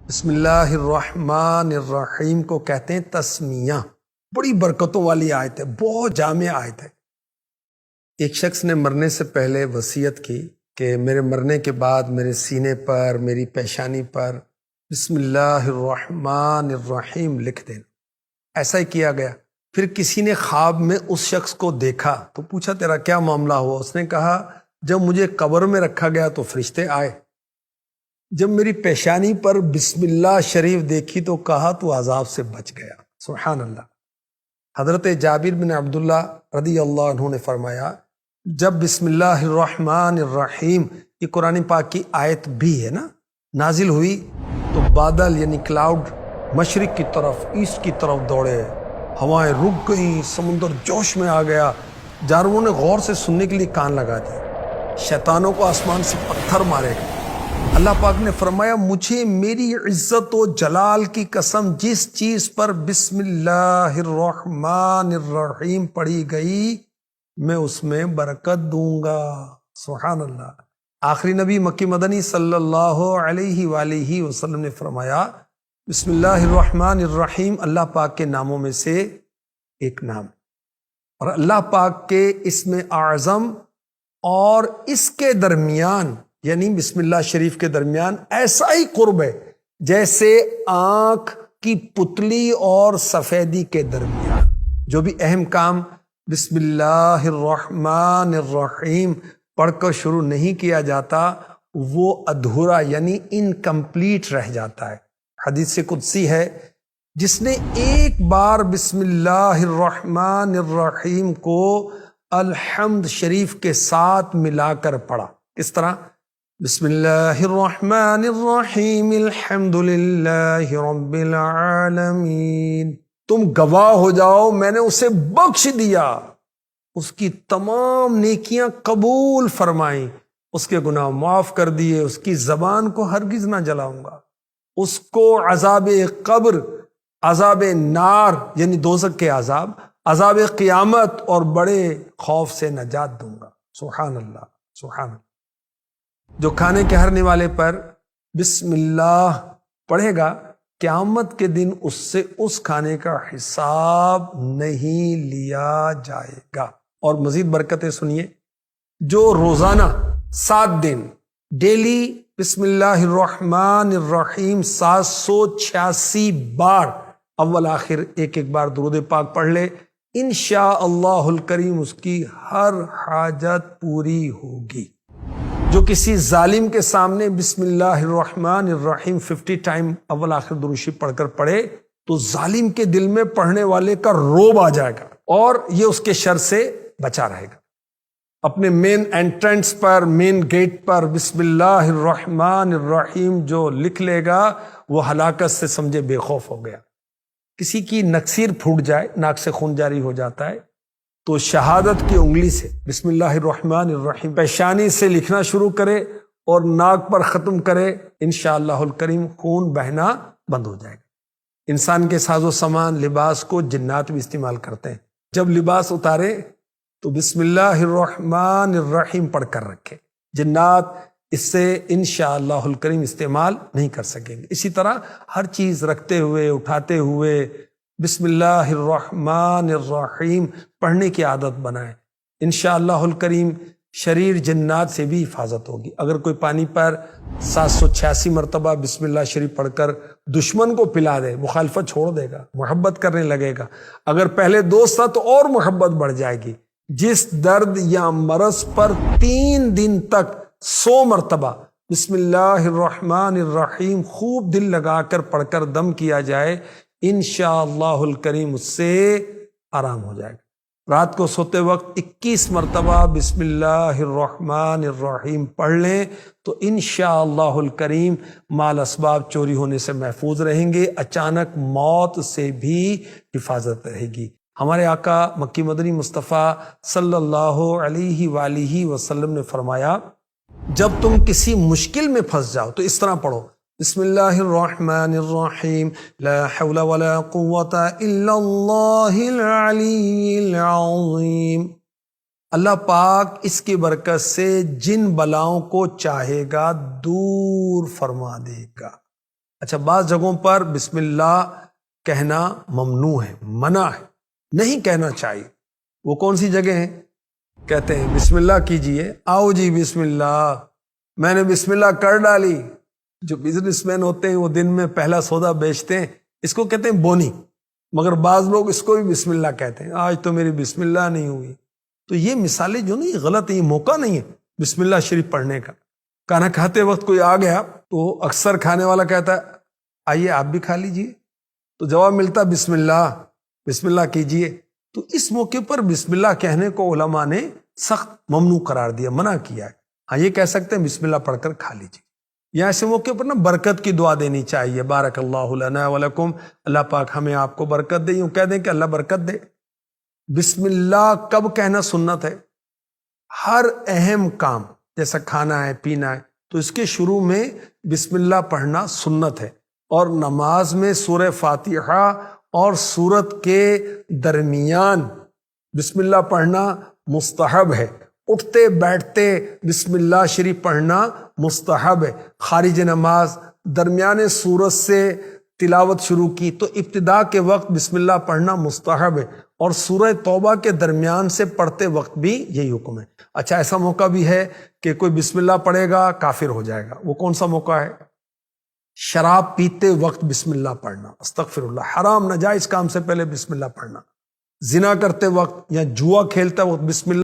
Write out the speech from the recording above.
بسم اللہ الرحمن الرحیم کو کہتے ہیں تسمیہ۔ بڑی برکتوں والی آیت ہے، بہت جامع آیت ہے۔ ایک شخص نے مرنے سے پہلے وصیت کی کہ میرے مرنے کے بعد میرے سینے پر، میری پیشانی پر بسم اللہ الرحمن الرحیم لکھ دینا۔ ایسا ہی کیا گیا۔ پھر کسی نے خواب میں اس شخص کو دیکھا تو پوچھا تیرا کیا معاملہ ہوا؟ اس نے کہا جب مجھے قبر میں رکھا گیا تو فرشتے آئے، جب میری پیشانی پر بسم اللہ شریف دیکھی تو کہا تو عذاب سے بچ گیا۔ سبحان اللہ۔ حضرت جابر بن عبداللہ رضی اللہ عنہ نے فرمایا جب بسم اللہ الرحمن الرحیم یہ قرآن پاک کی آیت بھی ہے نا نازل ہوئی تو بادل یعنی کلاؤڈ مشرق کی طرف، ایسٹ کی طرف دوڑے، ہوائیں رک گئیں، سمندر جوش میں آ گیا، جانوروں نے غور سے سننے کے لیے کان لگا دیے، شیطانوں کو آسمان سے پتھر مارے گئے۔ اللہ پاک نے فرمایا مجھے میری عزت و جلال کی قسم جس چیز پر بسم اللہ الرحمن الرحیم پڑھی گئی میں اس میں برکت دوں گا۔ سبحان اللہ۔ آخری نبی مکی مدنی صلی اللہ علیہ وآلہ وسلم نے فرمایا بسم اللہ الرحمن الرحیم اللہ پاک کے ناموں میں سے ایک نام، اور اللہ پاک کے اسم اعظم اور اس کے درمیان یعنی بسم اللہ شریف کے درمیان ایسا ہی قرب ہے جیسے آنکھ کی پتلی اور سفیدی کے درمیان۔ جو بھی اہم کام بسم اللہ الرحمن الرحیم پڑھ کر شروع نہیں کیا جاتا وہ ادھورا یعنی انکمپلیٹ رہ جاتا ہے۔ حدیث قدسی ہے جس نے ایک بار بسم اللہ الرحمن الرحیم کو الحمد شریف کے ساتھ ملا کر پڑھا۔ کس طرح؟ بسم اللہ الرحمن الرحیم الحمد للہ رب العالمین۔ تم گواہ ہو جاؤ میں نے اسے بخش دیا، اس کی تمام نیکیاں قبول فرمائیں، اس کے گناہ معاف کر دیے، اس کی زبان کو ہرگز نہ جلاؤں گا، اس کو عذاب قبر، عذاب نار یعنی دوزخ کے عذاب، عذاب قیامت اور بڑے خوف سے نجات دوں گا۔ سبحان اللہ، سبحان اللہ۔ جو کھانے کے ہرنے والے پر بسم اللہ پڑھے گا قیامت کے دن اس سے اس کھانے کا حساب نہیں لیا جائے گا۔ اور مزید برکتیں سنیے، جو روزانہ 7 دن ڈیلی بسم اللہ الرحمن الرحیم 786 بار اول آخر ایک بار درود پاک پڑھ لے انشاءاللہ الکریم اس کی ہر حاجت پوری ہوگی۔ جو کسی ظالم کے سامنے بسم اللہ الرحمن الرحیم 50 ٹائم اول آخر دروشی پڑھ کر پڑھے تو ظالم کے دل میں پڑھنے والے کا روب آ جائے گا اور یہ اس کے شر سے بچا رہے گا۔ اپنے مین انٹرنس پر، مین گیٹ پر بسم اللہ الرحمن الرحیم جو لکھ لے گا وہ ہلاکت سے سمجھے بے خوف ہو گیا۔ کسی کی نکسیر پھوٹ جائے، ناک سے خون جاری ہو جاتا ہے تو شہادت کی انگلی سے بسم اللہ الرحمن الرحیم پیشانی سے لکھنا شروع کرے اور ناک پر ختم کرے، انشاءاللہ الکریم خون بہنا بند ہو جائے گا۔ انسان کے ساز و سامان لباس کو جنات بھی استعمال کرتے ہیں، جب لباس اتارے تو بسم اللہ الرحمن الرحیم پڑھ کر رکھے، جنات اس سے انشاءاللہ الکریم استعمال نہیں کر سکیں گے۔ اسی طرح ہر چیز رکھتے ہوئے، اٹھاتے ہوئے بسم اللہ الرحمن الرحیم پڑھنے کی عادت بنائیں، انشاءاللہ الکریم شریر جنات سے بھی حفاظت ہوگی۔ اگر کوئی پانی پر 786 مرتبہ بسم اللہ شریف پڑھ کر دشمن کو پلا دے، مخالفت چھوڑ دے گا، محبت کرنے لگے گا۔ اگر پہلے دوست تھا تو اور محبت بڑھ جائے گی۔ جس درد یا مرض پر 3 دن تک 100 مرتبہ بسم اللہ الرحمن الرحیم خوب دل لگا کر پڑھ کر دم کیا جائے انشاءاللہ الکریم اس سے آرام ہو جائے گا۔ رات کو سوتے وقت 21 مرتبہ بسم اللہ الرحمن الرحیم پڑھ لیں تو انشاءاللہ الکریم مال اسباب چوری ہونے سے محفوظ رہیں گے، اچانک موت سے بھی حفاظت رہے گی۔ ہمارے آقا مکی مدنی مصطفیٰ صلی اللہ علیہ وآلہ وسلم نے فرمایا جب تم کسی مشکل میں پھنس جاؤ تو اس طرح پڑھو بسم اللہ الرحمن الرحیم لا حول ولا قوة الا اللہ العلی العظیم۔ اللہ پاک اس کی برکت سے جن بلاؤں کو چاہے گا دور فرما دے گا۔ اچھا بعض جگہوں پر بسم اللہ کہنا ممنوع ہے، منع ہے، نہیں کہنا چاہیے. وہ کون سی جگہ ہیں؟ کہتے ہیں بسم اللہ کیجئے، آؤ جی بسم اللہ، میں نے بسم اللہ کر ڈالی. جو بزنس مین ہوتے ہیں وہ دن میں پہلا سودا بیچتے ہیں، اس کو کہتے ہیں بونی، مگر بعض لوگ اس کو بھی بسم اللہ کہتے ہیں، آج تو میری بسم اللہ نہیں ہوئی. تو یہ مثالیں جو نہیں غلط ہیں، یہ موقع نہیں ہے بسم اللہ شریف پڑھنے کا. کھانا کھاتے وقت کوئی آ گیا تو اکثر کھانے والا کہتا ہے آئیے آپ بھی کھا لیجئے، تو جواب ملتا بسم اللہ کیجئے. تو اس موقع پر بسم اللہ کہنے کو علماء نے سخت ممنوع قرار دیا، منع کیا ہے. ہاں یہ کہہ سکتے ہیں بسم اللہ پڑھ کر کھا لیجئے. یا ایسے موقع پر نا برکت کی دعا دینی چاہیے، بارک اللہ لنا ولکم، اللہ پاک ہمیں آپ کو برکت دے. یوں کہہ دیں کہ اللہ برکت دے. بسم اللہ کب کہنا سنت ہے؟ ہر اہم کام جیسا کھانا ہے پینا ہے تو اس کے شروع میں بسم اللہ پڑھنا سنت ہے. اور نماز میں سورہ فاتحہ اور سورت کے درمیان بسم اللہ پڑھنا مستحب ہے. اٹھتے بیٹھتے بسم اللہ شریف پڑھنا مستحب ہے. خارج نماز درمیان سورت سے تلاوت شروع کی تو ابتدا کے وقت بسم اللہ پڑھنا مستحب ہے، اور سورہ توبہ کے درمیان سے پڑھتے وقت بھی یہی حکم ہے. اچھا ایسا موقع بھی ہے کہ کوئی بسم اللہ پڑھے گا کافر ہو جائے گا، وہ کون سا موقع ہے؟ شراب پیتے وقت بسم اللہ پڑھنا، استغفر اللہ، حرام ناجائز کام سے پہلے بسم اللہ پڑھنا. زنا کرتے وقت یا جوا کھیلتے وقت بسم اللہ